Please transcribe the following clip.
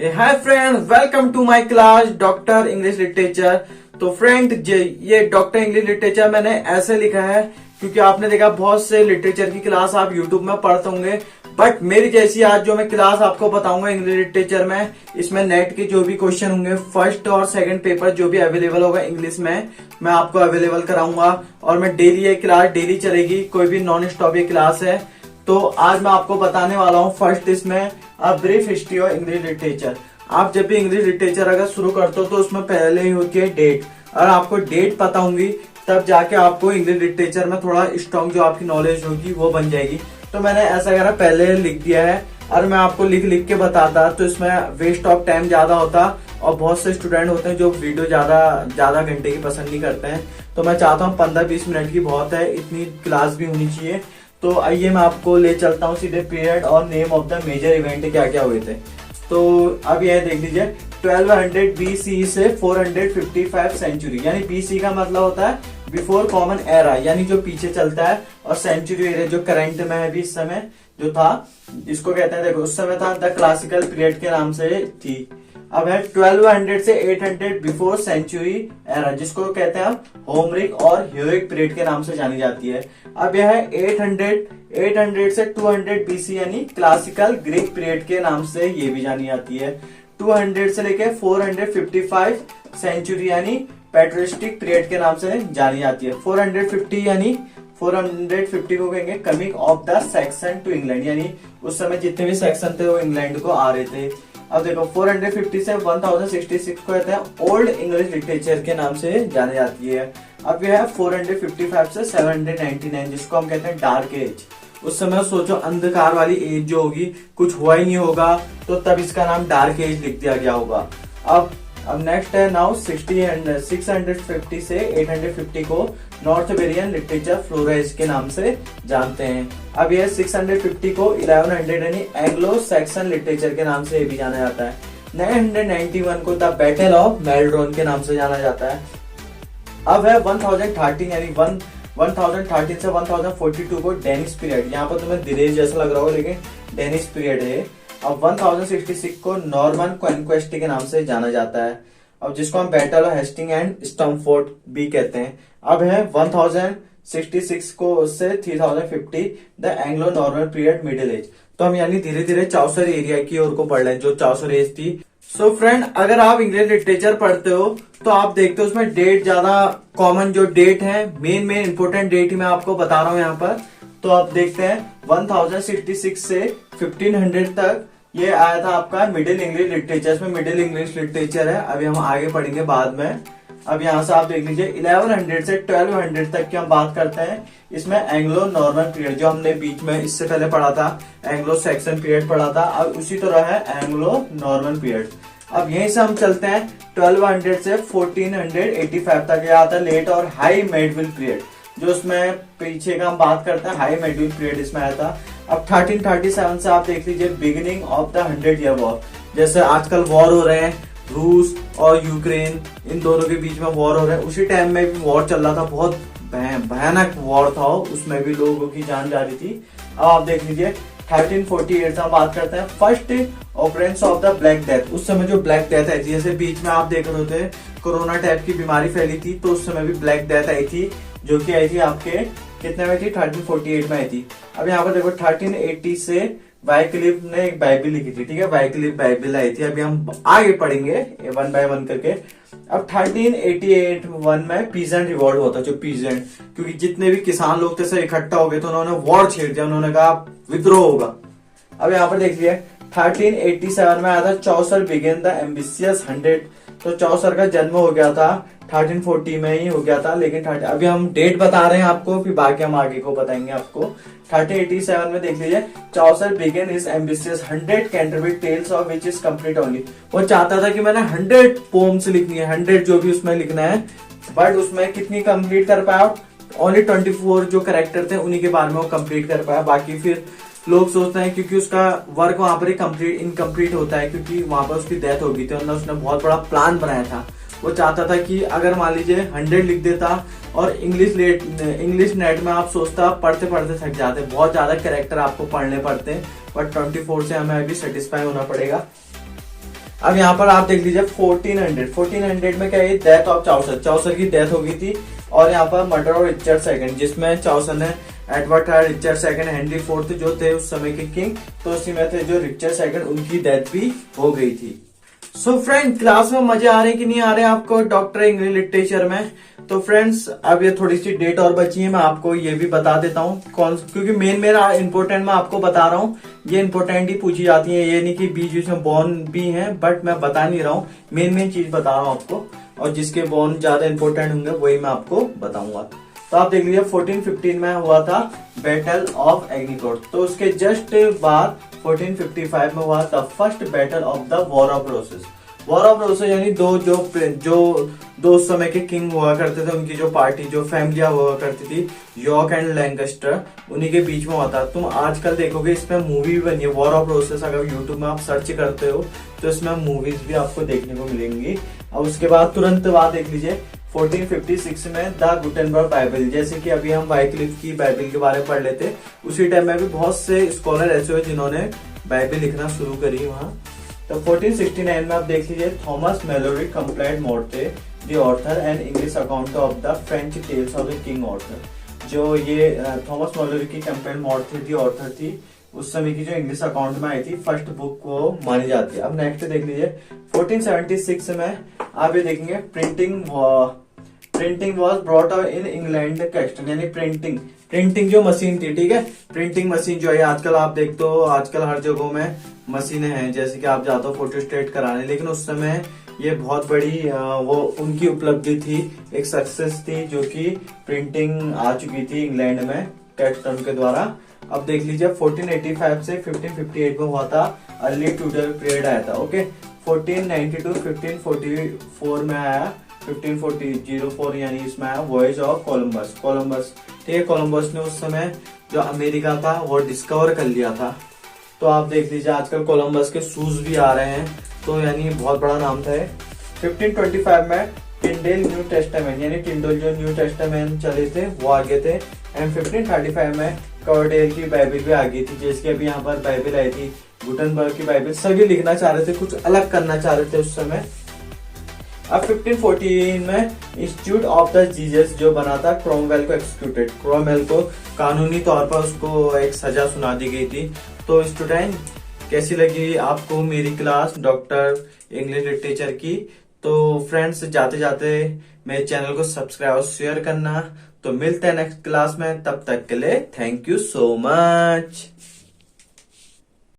Hi friends, welcome to my class doctor English literature. तो friend, ये doctor English literature मैंने ऐसे लिखा है क्योंकि आपने देखा बहुत से लिटरेचर की क्लास आप यूट्यूब में पढ़ते होंगे, बट मेरी जैसी आज जो मैं क्लास आपको बताऊंगा इंग्लिश लिटरेचर में, इसमें नेट के जो भी क्वेश्चन होंगे फर्स्ट और सेकंड पेपर जो भी अवेलेबल होगा इंग्लिश में, मैं आपको अवेलेबल कराऊंगा। और मैं डेली ये क्लास डेली चलेगी, कोई भी नॉन स्टॉप ये क्लास है। तो आज मैं आपको बताने वाला हूँ फर्स्ट इसमें a brief history of English literature. आप जब भी इंग्लिश लिटरेचर अगर शुरू करते हो तो उसमें पहले ही होती है डेट, और आपको डेट पता होंगी तब जाके आपको इंग्लिश लिटरेचर में थोड़ा स्ट्रॉन्ग जो आपकी नॉलेज होगी वो बन जाएगी। तो मैंने ऐसा करा, पहले लिख दिया है और मैं आपको लिख लिख के बताता, तो इसमें वेस्ट ऑफ टाइम ज्यादा होता और बहुत से स्टूडेंट होते हैं जो वीडियो ज्यादा घंटे की पसंद नहीं करते हैं। तो मैं चाहता हूँ 15-20 मिनट की बहुत है, इतनी क्लास भी होनी चाहिए। तो आइए मैं आपको ले चलता हूँ सीधे पीरियड और name of the major event क्या क्या हुए थे। तो अब यह देख लीजिए 1200 BC से 455 सेंचुरी, यानी BC का मतलब होता है बिफोर कॉमन एरा, यानी जो पीछे चलता है, और सेंचुरी एरा जो करंट में है भी इस समय जो था, इसको कहते हैं, देखो उस समय था द क्लासिकल पीरियड के नाम से थी। अब है 1200 से 800 बिफोर सेंचुरी एरा, जिसको कहते हैं होमरिक और ह्यूरिक पीरियड के नाम से जानी जाती है। अब यह है 800 से 200 BC, यानी क्लासिकल ग्रीक पीरियड के नाम से ये भी जानी जाती है। 200 से लेके 455 सेंचुरी यानी पैट्रिस्टिक पीरियड के नाम से जानी जाती है। 450 यानी 450 को कहेंगे coming of the section two England, यानी उस समय जितने भी सेक्शन थे वो इंग्लैंड को आ रहे थे। अब देखो 450 से 1066 को कहते हैं ओल्ड इंग्लिश लिटरेचर के नाम से जानी जाती है। अब यह है 455 से 799, जिसको हम कहते हैं डार्क एज। उस समय सोचो अंधकार वाली एज जो होगी, कुछ हुआ ही नहीं होगा, तो तब इसका नाम डार्क एज लिख दिया गया होगा। अब नेक्स्ट है नाउ 650 से 850 को नॉर्थ वेरियन लिटरेचर फ्लोरेज के नाम से जानते हैं। अब यह 650 को 1100 यानी एंग्लो सैक्सन लिटरेचर के नाम से भी जाना जाता है। 991 को द बैटल ऑफ मेल्ड्रोन के नाम से जाना जाता है। अब है 1013 यानी 1013 से 1042 को डेनिश पीरियड, यहाँ पर तुम्हें दिरेज जैसा लग रहा हो लेकिन डेनिश पीरियड है। अब 1066 को नॉर्मन कॉन्क्वेस्ट के नाम से जाना जाता है, अब जिसको हम बैटल ऑफ हेस्टिंग एंड स्टमफोर्ड भी कहते हैं। अब है 1066 को से 3050 the Anglo Norman period middle age. तो हम यानी धीरे धीरे चौसर एरिया की ओर को पढ़ रहे हैं, जो चौसर एज थी। सो फ्रेंड, अगर आप इंग्लिश लिटरेचर पढ़ते हो तो आप देखते हो उसमें डेट ज्यादा कॉमन जो डेट है, मेन इंपोर्टेंट डेट ही मैं आपको बता रहा हूँ यहाँ पर। तो आप देखते हैं 1066 से 1500 तक ये आया था आपका मिडिल इंग्लिश लिटरेचर। इसमें मिडिल इंग्लिश लिटरेचर है, अभी हम आगे पढ़ेंगे बाद में। अब यहाँ से आप देख लीजिए 1100 से 1200 तक की हम बात करते हैं। इसमें एंग्लो नॉर्मन पीरियड जो हमने बीच में इससे पहले पढ़ा था, एंग्लो सैक्सन पीरियड पढ़ा था, अब उसी तरह है एंग्लो नॉर्मन पीरियड। अब यहीं से हम चलते हैं 1200 से 1485 तक, यह आता है लेट और हाई मेडविल पीरियड, जो उसमें पीछे का हम बात करते हैं हाई मेडविल पीरियड इसमें आया था। अब 1337 से आप देख लीजिए beginning of the 100 year war, जैसे आजकल वॉर हो रहे हैं रूस और यूक्रेन, इन दोनों के बीच में वॉर हो रहे हैं, उसी टाइम में भी वॉर चल रहा था, बहुत भयानक वॉर था, उसमें भी लोगों की जान जा रही थी। अब आप देख लीजिए 1348 से हम बात करते हैं first occurrence of the black death. उस समय जो ब्लैक डेथ आई थी, जैसे बीच में आप देख रहे थे कोरोना टाइप की बीमारी फैली थी, तो उस समय भी ब्लैक डेथ आई थी, जो कि आई थी आपके कितने में थी, 1348 में आई थी। अब यहाँ पर देखो 1380 से वाइक्लिफ ने एक बाइबल लिखी थी, ठीक है, वाइक्लिफ बाइबल आई थी। अभी हम आगे पढ़ेंगे वन बाय वन करके। अब 1388 में पीजेंट रिवॉल्ट हुआ था, जो पीजेंट, क्योंकि जितने भी किसान लोग थे सब इकट्ठा हो गए तो उन्होंने वॉर छेड़ दिया, उन्होंने कहा विद्रोह होगा। अब यहाँ पर देख लिया 1387 में आया था चौसर बिगेन द एम्बिशियस 100। तो चौसर का जन्म हो गया था 1340 में ही हो गया था, लेकिन अभी हम डेट बता रहे हैं आपको, फिर बाकी हम आगे को बताएंगे आपको। 1387 में देख लीजिए Chaucer begin his ambitious 100 Canterbury Tales of which is complete only. वो चाहता था कि मैंने 100 पोम्स लिखनी है, 100 जो भी उसमें लिखना है, बट उसमें कितनी कंप्लीट कर पाया, ओनली 24 जो कैरेक्टर थे उन्हीं के बारे में वो कंप्लीट कर पाया। बाकी फिर लोग सोचते हैं क्योंकि उसका वर्क वहां पर इनकम्प्लीट होता है, क्योंकि वहां पर उसकी डेथ हो गई थी, उसने बहुत बड़ा प्लान बनाया था। वो चाहता था कि अगर मान लीजिए 100 लिख देता, और इंग्लिश नेट में आप सोचता पढ़ते पढ़ते थक जाते, बहुत ज्यादा कैरेक्टर आपको पढ़ने पड़ते हैं, बट 24 से हमें अभी सेटिस्फाई होना पड़ेगा। अब यहाँ पर आप देख लीजिए 1400 में क्या है, डेथ ऑफ चाउसर, चाउसर की डेथ हो गई थी। और यहाँ पर मर्डर ऑफ रिचर्ड सेकंड, जिसमें चाउसर ने एडवर्ड था, रिचर्ड सेकंड, हेनरी फोर्थ जो थे उस समय के किंग, तो उसी में थे जो रिचर्ड सेकंड, उनकी डेथ भी हो गई थी। सो फ्रेंड, क्लास में मजे आ रहे हैं कि नहीं आ रहे हैं आपको डॉक्टर इंग्लिश लिटरेचर में? तो फ्रेंड्स, अब ये थोड़ी सी डेट और बची है, मैं आपको ये भी बता देता हूँ कौन, क्योंकि मेन मेरा इंपॉर्टेंट मैं आपको बता रहा हूँ, ये इंपॉर्टेंट ही पूछी जाती है, ये नहीं कि बीच बीच में बॉर्न भी है, बट मैं बता नहीं रहा हूँ, मेन चीज बता रहा हूँ आपको, और जिसके बॉर्न ज्यादा इंपॉर्टेंट होंगे वही मैं आपको बताऊंगा। तो आप देख लीजिए 1415 में हुआ था बैटल ऑफ एग्नीकोर्ट, तो उसके जस्ट बाद 1455 में हुआ the first battle of the war of रोसेस। War of रोसेस यानी दो उस समय के किंग हुआ करते थे, उनकी जो पार्टी, जो फैमिलियां हुआ करती थी, यॉर्क एंड लैंकेस्टर, उन्हीं के बीच में होता। तुम आजकल देखोगे इसमें मूवी भी बनी है वॉर ऑफ रोसेस, अगर यूट्यूब में आप सर्च करते हो तो इसमें मूवीज भी आपको देखने को मिलेंगी। और उसके बाद तुरंत बाद देख लीजिए 1456 में द गुटेनबर्ग बाइबल, जैसे कि अभी हम वाइक्लिफ की बाइबल के बारे में पढ़ लेते, उसी टाइम में भी बहुत से स्कॉलर ऐसे हुए जिन्होंने बाइबल लिखना शुरू करी वहां। तो 1469 में आप देख लीजिए Thomas Malory compiled Morte d'Arthur and English account of the French tales of the king Arthur. जो ये थॉमस मेलोरी की कंप्लाइड मोर्टे दी ऑथर थी, उस समय की जो इंग्लिश अकाउंट में आई थी फर्स्ट बुक वो मानी जाती है। अब नेक्स्ट देख लीजिए 1476 में आप ये देखेंगे printing was brought in England Caxton, यानी प्रिंटिंग जो मशीन थी, ठीक है, प्रिंटिंग मशीन जो है आजकल आप देखते हो, आजकल हर जगहों में मशीनें हैं, जैसे कि आप जाते हो फोटोस्टेट कराने, लेकिन उस समय ये बहुत बड़ी वो उनकी उपलब्धि थी, एक सक्सेस थी, जो कि प्रिंटिंग आ चुकी थी इंग्लैंड में कैस्टन के द्वारा। अब देख लीजिए 1485 से 1558 में हुआ था अर्ली ट्यूडर पीरियड आया था, ओके। 1492 1544 में आया, 1504 यानी इसमें आया वॉयज ऑफ कोलंबस, ठीक है, कोलंबस ने उस समय जो अमेरिका था वो डिस्कवर कर लिया था। तो आप देख लीजिए आजकल कोलंबस के शूज भी आ रहे हैं, तो यानी बहुत बड़ा नाम था। 1525 में टिंडेल न्यू टेस्टामेंट, यानी टिंडल जो न्यू टेस्टामेंट चले थे वो आगे थे। एंड 1535 में कवर्डेल की बाइबल भी आ गई थी, जैसे अभी यहाँ पर बाइबल आई थी, गुटेनबर्ग की बाइबल, सभी लिखना चाह रहे थे, कुछ अलग करना चाह रहे थे उस समय। अब 1514 में इंस्टीट्यूट ऑफ द जीसस जो बना था, क्रोमवेल को एक्सिक्यूटेड, क्रोमवेल को कानूनी तौर पर उसको एक सजा सुना दी गई थी। तो स्टूडेंट, कैसी लगी आपको मेरी क्लास डॉक्टर इंग्लिश लिटरेचर की? तो फ्रेंड्स, जाते जाते मेरे चैनल को सब्सक्राइब और शेयर करना। तो मिलते हैं नेक्स्ट क्लास में, तब तक के लिए थैंक यू सो मच।